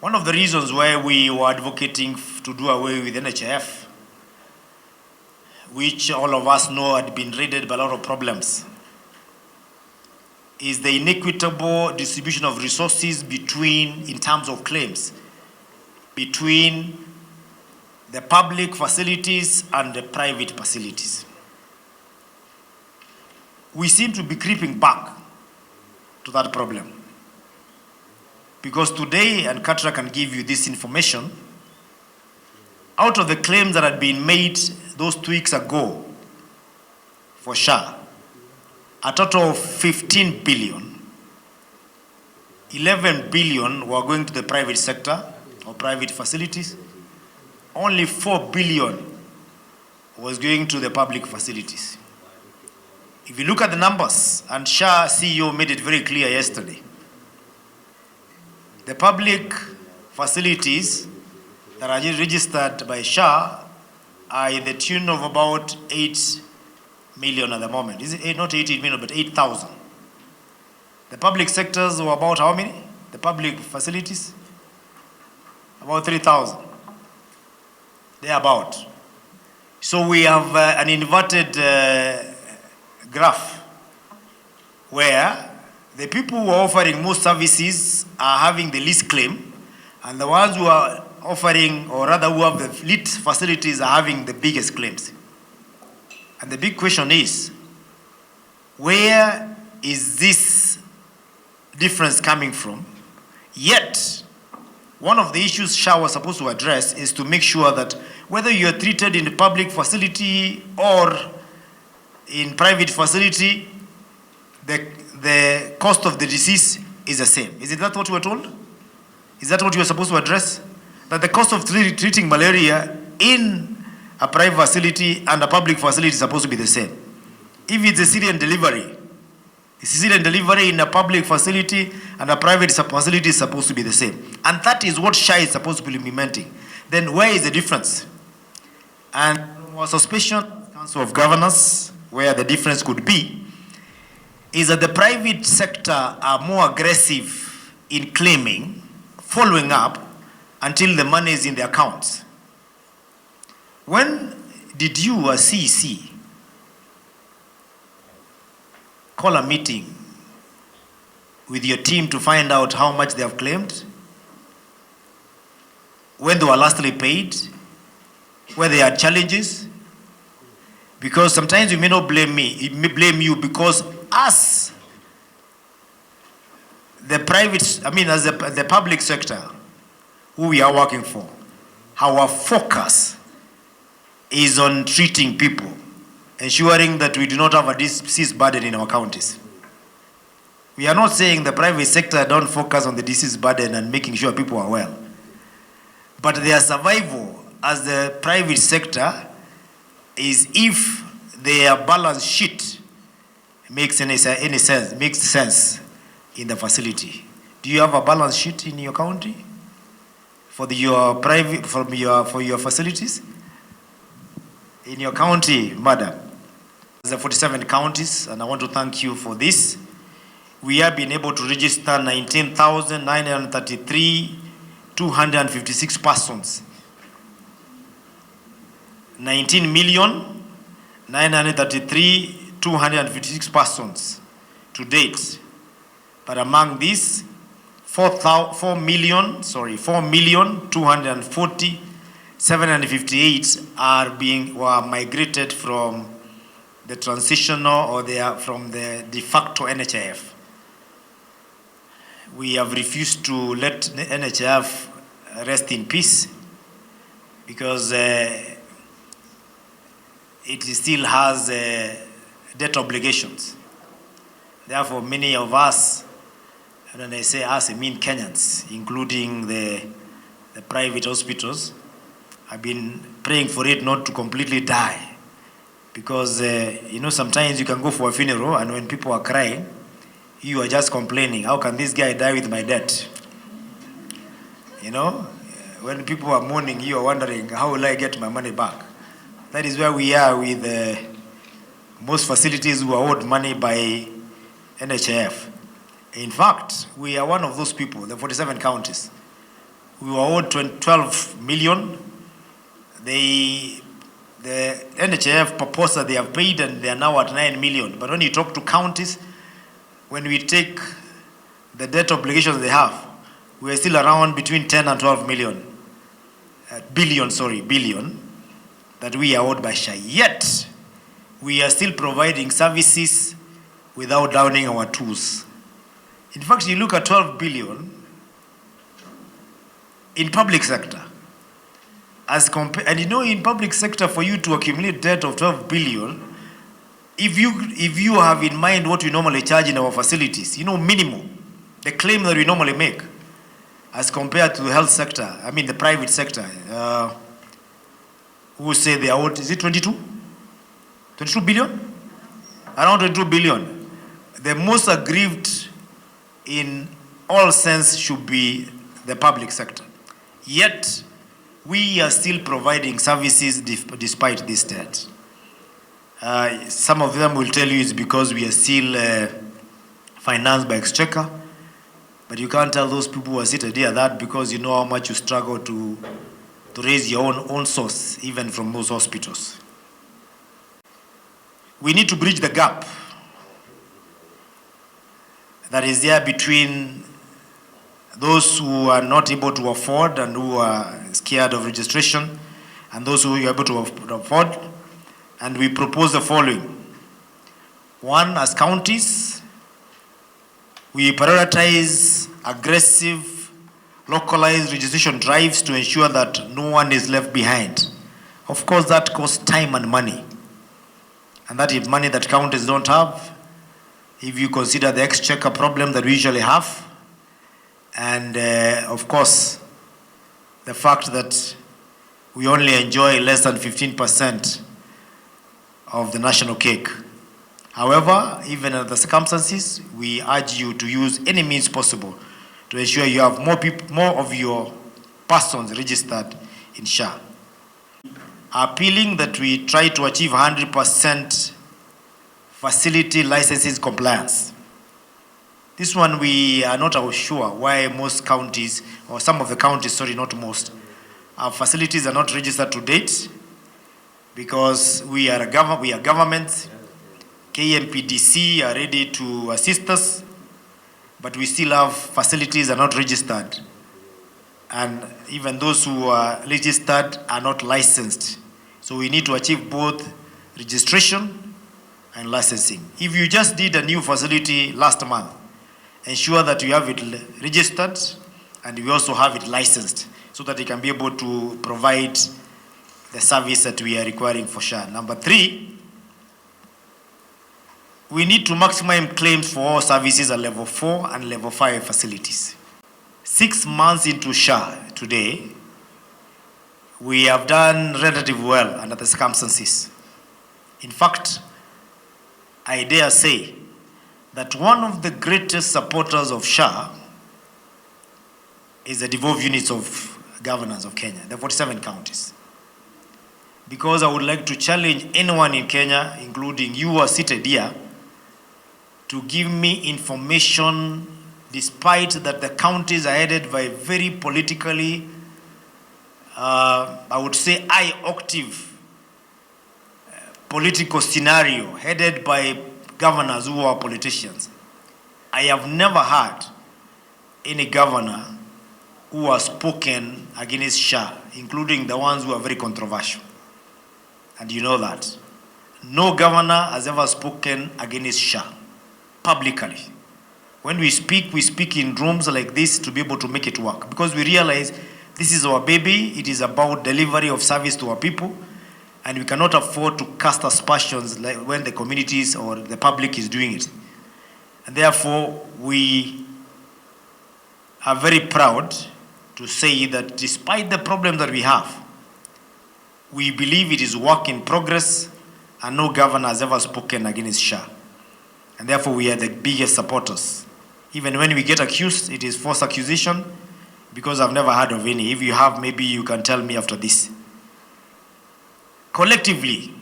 One of the reasons why we were advocating to do away with NHIF, which all of us know had been riddled by a lot of problems, is the inequitable distribution of resources in terms of claims, between the public facilities and the private facilities. We seem to be creeping back to that problem. Because today, and Katra can give you this information, out of the claims that had been made those 2 weeks ago for SHA, a total of 15 billion, 11 billion were going to the private sector or private facilities. Only 4 billion was going to the public facilities. If you look at the numbers, and SHA CEO made it very clear yesterday, the public facilities that are registered by SHA are in the tune of about 8 million at the moment. Is it not 18 million, but 8,000? The public sectors were about how many? The public facilities? About 3,000. They're about. So we have an inverted graph where the people who are offering most services are having the least claim, and the ones who are offering, or rather who have the least facilities, are having the biggest claims. And the big question is, where is this difference coming from? Yet, one of the issues SHA was supposed to address is to make sure that whether you are treated in a public facility or in private facility, the cost of the disease is the same. Is that what we were told? Is that what you were supposed to address? That the cost of treating malaria in a private facility and a public facility is supposed to be the same. If it's a cesarean delivery, in a public facility and a private facility is supposed to be the same. And that is what SHA is supposed to be implementing. Then where is the difference? And our suspicion, Council of Governors, where the difference could be, is that the private sector are more aggressive in claiming, following up, until the money is in the accounts. When did you, as CEC, call a meeting with your team to find out how much they have claimed, when they were lastly paid, where there are challenges? Because sometimes you may not blame me, it may blame you, because us, the the public sector, who we are working for, our focus is on treating people, ensuring that we do not have a disease burden in our counties. We are not saying the private sector don't focus on the disease burden and making sure people are well. But their survival as the private sector is if their balance sheet makes sense in the facility. Do you have a balance sheet in your county for your facilities? In your county, madam, the 47 counties, and I want to thank you for this. We have been able to register 19,933,256 persons. 19,933,256 persons to date. But among these, 4,240,758 were migrated from the transitional or from the de facto NHIF. We have refused to let NHIF rest in peace because it still has debt obligations. Therefore, many of us, and when I say us, I mean Kenyans, including the private hospitals, have been praying for it not to completely die. Because, sometimes you can go for a funeral and when people are crying, you are just complaining, how can this guy die with my debt? When people are mourning, you are wondering, how will I get my money back? That is where we are with most facilities who are owed money by NHIF. In fact, we are one of those people, the 47 counties. we were owed 12 million. The NHIF proposed that they have paid and they are now at 9 million. But when you talk to counties, when we take the debt obligations they have, we are still around between 10 and 12 million. Billion that we are owed by SHA. Yet, we are still providing services without downing our tools. In fact, you look at 12 billion in public sector, and you know, in public sector, for you to accumulate debt of 12 billion, if you have in mind what we normally charge in our facilities, you know, minimum, the claim that we normally make, as compared to the health sector, I mean the private sector, who say they are owed, is it 22? 22 billion? Around 22 billion. The most aggrieved in all sense should be the public sector. Yet, we are still providing services despite this debt. Some of them will tell you it's because we are still financed by Exchequer. But you can't tell those people who are seated here that, because you know how much you struggle to raise your own source, even from those hospitals. We need to bridge the gap that is there between those who are not able to afford and who are scared of registration, and those who are able to afford. And we propose the following. One, as counties, we prioritize aggressive, localized registration drives to ensure that no one is left behind. Of course, that costs time and money. And that is money that counties don't have. If you consider the exchequer problem that we usually have, and of course, the fact that we only enjoy less than 15% of the national cake. However, even under the circumstances, we urge you to use any means possible to ensure you have more of your persons registered in SHA. Appealing that we try to achieve 100% facility licenses compliance. This one we are not sure why most counties, or some of the counties, sorry, not most, our facilities are not registered to date, because we are government. KMPDC are ready to assist us, but we still have facilities are not registered. And even those who are registered are not licensed. So we need to achieve both registration and licensing. If you just did a new facility last month, ensure that you have it registered and you also have it licensed, so that you can be able to provide the service that we are requiring for SHA. Number 3, we need to maximize claims for all services at level 4 and level 5 facilities. 6 months into SHA today, we have done relatively well under the circumstances. In fact, I dare say that one of the greatest supporters of SHA is the devolved units of governance of Kenya, the 47 counties. Because I would like to challenge anyone in Kenya, including you who are seated here, to give me information, despite that the counties are headed by very politically, I would say high-octave political scenario, headed by governors who are politicians. I have never heard any governor who has spoken against SHA, including the ones who are very controversial. And you know that. No governor has ever spoken against SHA publicly. When we speak in rooms like this to be able to make it work, because we realize this is our baby. It is about delivery of service to our people, and we cannot afford to cast aspersions like when the communities or the public is doing it. And therefore, we are very proud to say that despite the problem that we have, we believe it is work in progress, and no governor has ever spoken against SHA. And therefore, we are the biggest supporters. Even when we get accused, it is false accusation, because I've never heard of any. If you have, maybe you can tell me after this. Collectively,